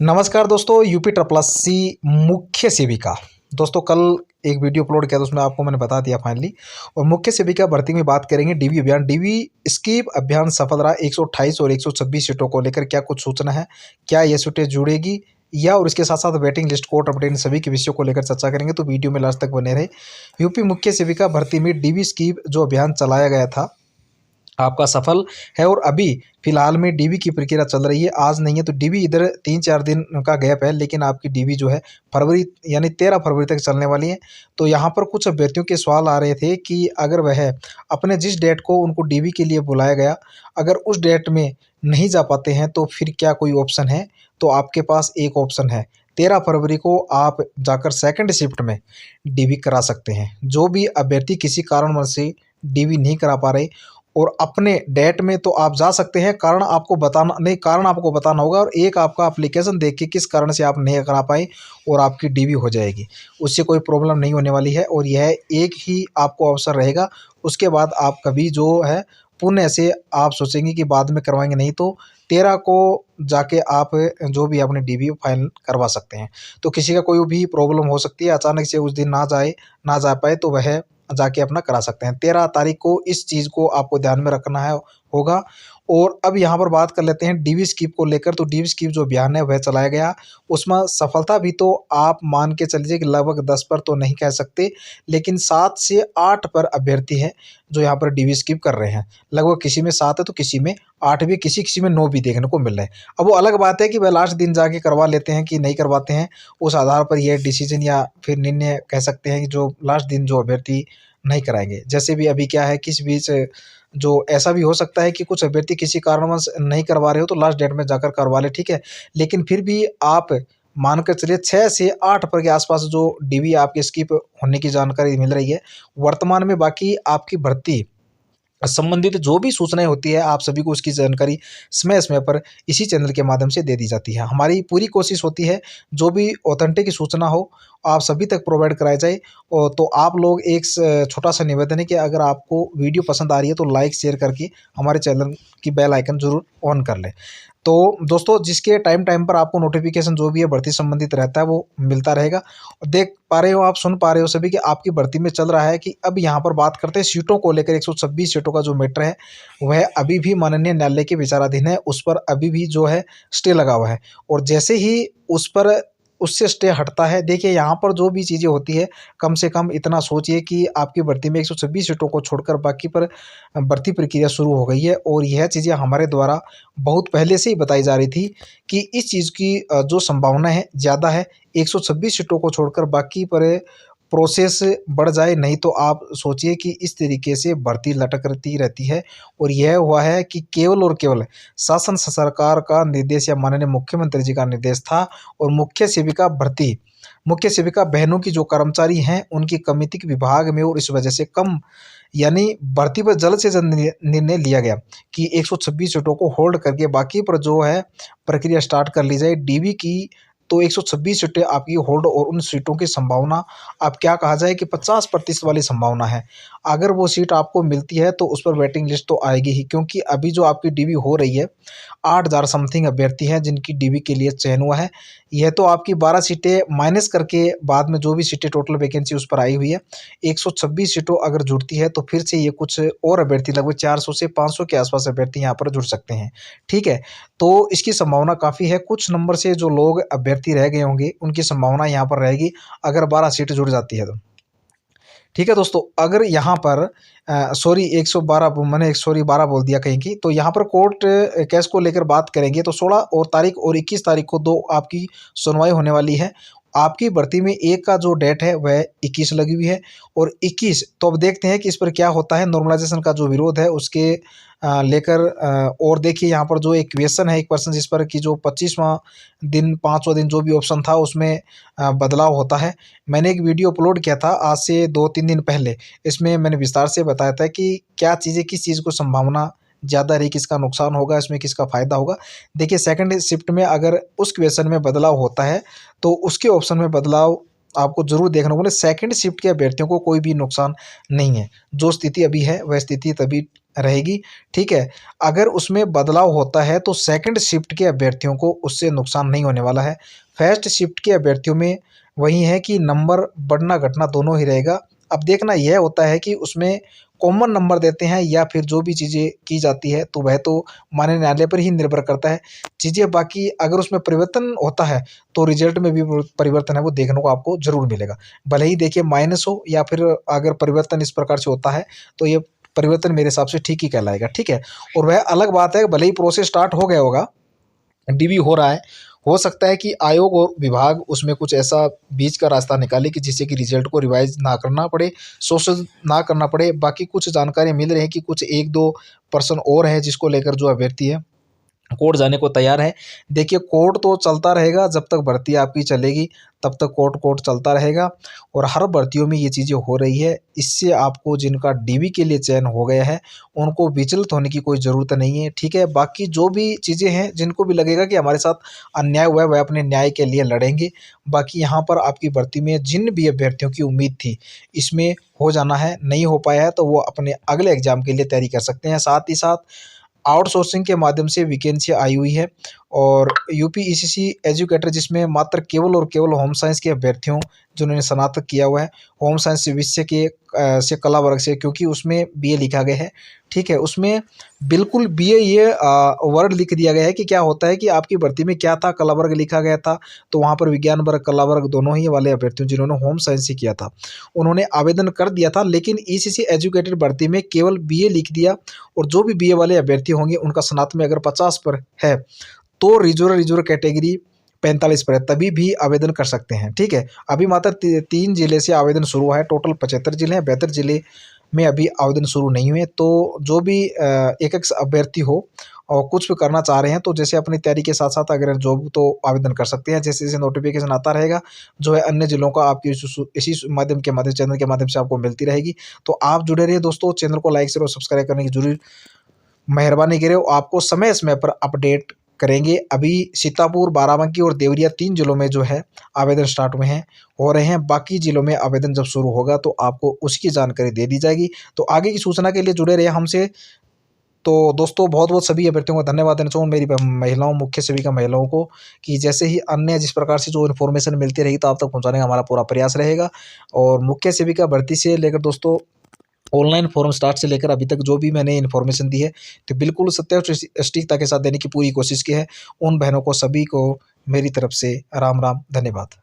नमस्कार दोस्तों, UP triple SC मुख्य सेविका। दोस्तों कल एक वीडियो अपलोड किया था, उसमें आपको मैंने बता दिया फाइनली। और मुख्य सेविका भर्ती में बात करेंगे। डीवी अभियान, डीवी स्कीम अभियान सफल रहा। 128 और 126 सीटों को लेकर क्या कुछ सूचना है, क्या ये सीटें जुड़ेगी या और इसके साथ साथ वेटिंग लिस्ट, कोर्ट अपडेट, इन सभी के विषयों को लेकर चर्चा करेंगे। तो वीडियो में लास्ट तक बने रहे। यूपी मुख्य सेविका भर्ती में डीवी स्कीम जो अभियान चलाया गया था आपका सफल है। और अभी फिलहाल में डीवी की प्रक्रिया चल रही है। आज नहीं है तो डीवी इधर 3-4 दिन का गैप है, लेकिन आपकी डीवी जो है फरवरी यानी 13 फरवरी तक चलने वाली है। तो यहाँ पर कुछ अभ्यर्थियों के सवाल आ रहे थे कि अगर वह अपने जिस डेट को उनको डीवी के लिए बुलाया गया, अगर उस डेट में नहीं जा पाते हैं तो फिर क्या कोई ऑप्शन है। तो आपके पास एक ऑप्शन है, 13 फरवरी को आप जाकर सेकंड शिफ्ट में डीवी करा सकते हैं। जो भी अभ्यर्थी किसी कारणवश से डीवी नहीं करा पा रहे और अपने डेट में, तो आप जा सकते हैं। कारण आपको बताना होगा और एक आपका एप्लीकेशन देख के किस कारण से आप नहीं करा पाए और आपकी डीवी हो जाएगी। उससे कोई प्रॉब्लम नहीं होने वाली है और यह एक ही आपको अवसर रहेगा। उसके बाद आप कभी जो है पुण्य से आप सोचेंगे कि बाद में करवाएंगे, नहीं तो 13 को जाके आप जो भी अपने डीवी फाइल करवा सकते हैं। तो किसी का कोई भी प्रॉब्लम हो सकती है, अचानक से उस दिन ना जा पाए तो वह जाके अपना करा सकते हैं। 13 तारीख को इस चीज़ को आपको ध्यान में रखना है होगा। और अब यहाँ पर बात कर लेते हैं डीवी स्कीम को लेकर। तो डीवी स्कीम जो अभियान है वह चलाया गया, उसमें सफलता भी तो आप मान के चलिए कि लगभग 10 पर तो नहीं कह सकते, लेकिन 7 से 8 पर अभ्यर्थी हैं जो यहाँ पर डीवी स्कीम कर रहे हैं। लगभग किसी में 7 है तो किसी में 8 भी, किसी में 9 भी देखने को मिल रहे हैं। अब वो अलग बात है कि वह लास्ट दिन जाके करवा लेते हैं कि नहीं करवाते हैं। उस आधार पर यह डिसीजन या फिर निर्णय कह सकते हैं कि जो लास्ट दिन जो अभ्यर्थी नहीं कराएंगे। जैसे भी अभी क्या है, किस बीच जो ऐसा भी हो सकता है कि कुछ अभ्यर्थी किसी कारणवश नहीं करवा रहे हो तो लास्ट डेट में जाकर करवा ले, ठीक है। लेकिन फिर भी आप मानकर चलिए 6 से 8 पर के आसपास जो डीवी आपके स्किप होने की जानकारी मिल रही है वर्तमान में। बाकी आपकी भर्ती संबंधित जो भी सूचनाएं होती है आप सभी को उसकी जानकारी समय समय पर इसी चैनल के माध्यम से दे दी जाती है। हमारी पूरी कोशिश होती है जो भी ऑथेंटिक सूचना हो आप सभी तक प्रोवाइड कराई जाए। और तो आप लोग एक छोटा सा निवेदन है कि अगर आपको वीडियो पसंद आ रही है तो लाइक शेयर करके हमारे चैनल की बेल आइकन जरूर ऑन कर लें। तो दोस्तों जिसके टाइम पर आपको नोटिफिकेशन जो भी है भर्ती संबंधित रहता है वो मिलता रहेगा। और देख पा रहे हो, आप सुन पा रहे हो सभी कि आपकी भर्ती में चल रहा है। कि अब यहाँ पर बात करते हैं सीटों को लेकर। 126 सीटों का जो मैटर है वह अभी भी माननीय न्यायालय के विचाराधीन है। उस पर अभी भी जो है स्टे लगा हुआ है और जैसे ही उससे स्टे हटता है, देखिए यहाँ पर जो भी चीज़ें होती है, कम से कम इतना सोचिए कि आपकी भर्ती में 126 सीटों को छोड़कर बाकी पर भर्ती प्रक्रिया शुरू हो गई है। और यह चीज़ें हमारे द्वारा बहुत पहले से ही बताई जा रही थी कि इस चीज़ की जो संभावना है ज़्यादा है। 126 सीटों को छोड़कर बाकी पर प्रोसेस बढ़ जाए, नहीं तो आप सोचिए कि इस तरीके से भर्ती लटकती रहती है। और यह हुआ है कि केवल और केवल शासन सरकार का निर्देश या माननीय मुख्यमंत्री जी का निर्देश था। और मुख्य सेविका बहनों की जो कर्मचारी हैं उनकी कमिटी के विभाग में, और इस वजह से कम यानी भर्ती पर जल्द से जल्द निर्णय लिया गया कि 126 सीटों को होल्ड करके बाकी पर जो है प्रक्रिया स्टार्ट कर ली जाए डीवी की। तो 126 सीटें आपकी होल्ड और उन सीटों की संभावना अब क्या कहा जाए कि 50% वाली संभावना है। अगर वो सीट आपको मिलती है तो उस पर वेटिंग लिस्ट तो आएगी ही, क्योंकि अभी जो आपकी डीवी हो रही है 8000 समथिंग अभ्यर्थी हैं जिनकी डीवी के लिए चयन हुआ है। यह तो आपकी 12 सीटें माइनस करके बाद में जो भी सीटें टोटल वैकेंसी उस पर आई हुई है। 126 सीटों अगर जुड़ती है तो फिर से ये कुछ और अभ्यर्थी लगभग 400 से 500 के आसपास अभ्यर्थी यहाँ पर जुड़ सकते हैं, ठीक है। तो इसकी संभावना काफ़ी है। कुछ नंबर से जो लोग अभ्यर्थी रह गए होंगे उनकी संभावना यहाँ पर रहेगी अगर 12 सीट जुड़ जाती है तो, ठीक है दोस्तों। अगर यहाँ पर सॉरी 112 मैंने 12 बोल दिया कहीं की। तो यहाँ पर कोर्ट केस को लेकर बात करेंगे तो 16 और तारीख और 21 तारीख को दो आपकी सुनवाई होने वाली है। आपकी भर्ती में एक का जो डेट है वह 21 लगी हुई है और 21। तो अब देखते हैं कि इस पर क्या होता है। नॉर्मलाइजेशन का जो विरोध है उसके लेकर और देखिए यहाँ पर जो एक क्वेश्चन है एक पर्सन जिस पर कि जो 25वां दिन 5वां दिन जो भी ऑप्शन था उसमें बदलाव होता है। मैंने एक वीडियो अपलोड किया था आज से 2-3 दिन पहले। इसमें मैंने विस्तार से बताया था कि क्या चीज़ें किस चीज़ को संभावना ज़्यादा रही, किसका नुकसान होगा, इसमें किसका फ़ायदा होगा। देखिए सेकंड शिफ्ट में अगर उस क्वेश्चन में बदलाव होता है तो उसके ऑप्शन में बदलाव आपको ज़रूर देखने को मिले। सेकंड शिफ्ट के अभ्यर्थियों को कोई भी नुकसान नहीं है। जो स्थिति अभी है वह स्थिति तभी रहेगी। ठीक है, अगर उसमें बदलाव होता है तो सेकंड शिफ्ट के अभ्यर्थियों को उससे नुकसान नहीं होने वाला है। फर्स्ट शिफ्ट के अभ्यर्थियों में वही है कि नंबर बढ़ना घटना दोनों ही रहेगा। अब देखना यह होता है कि उसमें कॉमन नंबर देते हैं या फिर जो भी चीज़ें की जाती है तो वह तो माननीय न्यायालय पर ही निर्भर करता है चीज़ें। बाकी अगर उसमें परिवर्तन होता है तो रिजल्ट में भी वो परिवर्तन है वो देखने को आपको ज़रूर मिलेगा। भले ही देखिए माइनस हो या फिर अगर परिवर्तन इस प्रकार से होता है तो ये परिवर्तन मेरे हिसाब से ठीक ही कहलाएगा। ठीक है, और वह अलग बात है भले ही प्रोसेस स्टार्ट हो गया होगा, डीवी हो रहा है, हो सकता है कि आयोग और विभाग उसमें कुछ ऐसा बीच का रास्ता निकाले कि जिससे कि रिजल्ट को रिवाइज ना करना पड़े, संशोधित ना करना पड़े। बाकी कुछ जानकारी मिल रही है कि कुछ 1-2% और हैं जिसको लेकर जो अभ्यर्थी है कोर्ट जाने को तैयार है। देखिए कोर्ट तो चलता रहेगा जब तक भर्ती आपकी चलेगी, तब तक कोर्ट चलता रहेगा और हर भर्तियों में ये चीज़ें हो रही है। इससे आपको जिनका डीवी के लिए चयन हो गया है उनको विचलित होने की कोई ज़रूरत नहीं है। ठीक है, बाकी जो भी चीज़ें हैं जिनको भी लगेगा कि हमारे साथ अन्याय हुआ है वह अपने न्याय के लिए लड़ेंगे। बाकी यहाँ पर आपकी भर्ती में जिन भी अभ्यर्थियों की उम्मीद थी इसमें हो जाना है, नहीं हो पाया है तो वो अपने अगले एग्ज़ाम के लिए तैयारी कर सकते हैं। साथ ही साथ आउटसोर्सिंग के माध्यम से वैकेंसी आई हुई है और यूपीईसीसी एजुकेटर जिसमें मात्र केवल और केवल होम साइंस के अभ्यर्थियों जिन्होंने स्नातक किया हुआ है होम साइंस विषय के से कला वर्ग से, क्योंकि उसमें बीए लिखा गया है। ठीक है, उसमें बिल्कुल बीए ये वर्ड लिख दिया गया है कि क्या होता है कि आपकी भर्ती में क्या था, कला वर्ग लिखा गया था तो वहाँ पर विज्ञान वर्ग कला वर्ग दोनों ही वाले अभ्यर्थियों जिन्होंने होम साइंस ही किया था उन्होंने आवेदन कर दिया था, लेकिन ईसीसी एजुकेटेड भर्ती में केवल बीए लिख दिया। और जो भी बीए वाले अभ्यर्थी होंगे उनका स्नातक में अगर 50 पर है तो रिजर्व कैटेगरी 45 पर है, तभी भी आवेदन कर सकते हैं। ठीक है, अभी मात्र 3 जिले से आवेदन शुरू हुआ है, टोटल 75 जिले हैं, 72 जिले में अभी आवेदन शुरू नहीं हुए। तो जो भी एक एक अभ्यर्थी हो और कुछ भी करना चाह रहे हैं तो जैसे अपनी तैयारी के साथ साथ अगर जॉब तो आवेदन कर सकते हैं। जैसे जैसे नोटिफिकेशन आता रहेगा जो है अन्य जिलों का आपकी इसी माध्यम के माध्यम चैनल के माध्यम से आपको मिलती रहेगी। तो आप जुड़े रहिए दोस्तों, चैनल को लाइक शेयर और सब्सक्राइब करने की जरूर मेहरबानी करें। आपको समय समय पर अपडेट करेंगे। अभी सीतापुर, बाराबंकी और देवरिया 3 जिलों में जो है आवेदन स्टार्ट हुए हैं हो रहे हैं। बाकी जिलों में आवेदन जब शुरू होगा तो आपको उसकी जानकारी दे दी जाएगी। तो आगे की सूचना के लिए जुड़े रहिए हमसे। तो दोस्तों बहुत बहुत सभी अभ्यर्थियों को धन्यवाद देना चाहूँ, मेरी महिलाओं मुख्य सेविका महिलाओं को, कि जैसे ही अन्य जिस प्रकार से जो इन्फॉर्मेशन मिलती रहेगी तो आप तक पहुँचाने का हमारा पूरा प्रयास रहेगा। और मुख्य सेविका भर्ती से लेकर दोस्तों ऑनलाइन फॉर्म स्टार्ट से लेकर अभी तक जो भी मैंने इन्फॉर्मेशन दी है तो बिल्कुल सत्य और सटीकता के साथ देने की पूरी कोशिश की है। उन बहनों को सभी को मेरी तरफ से राम राम, धन्यवाद।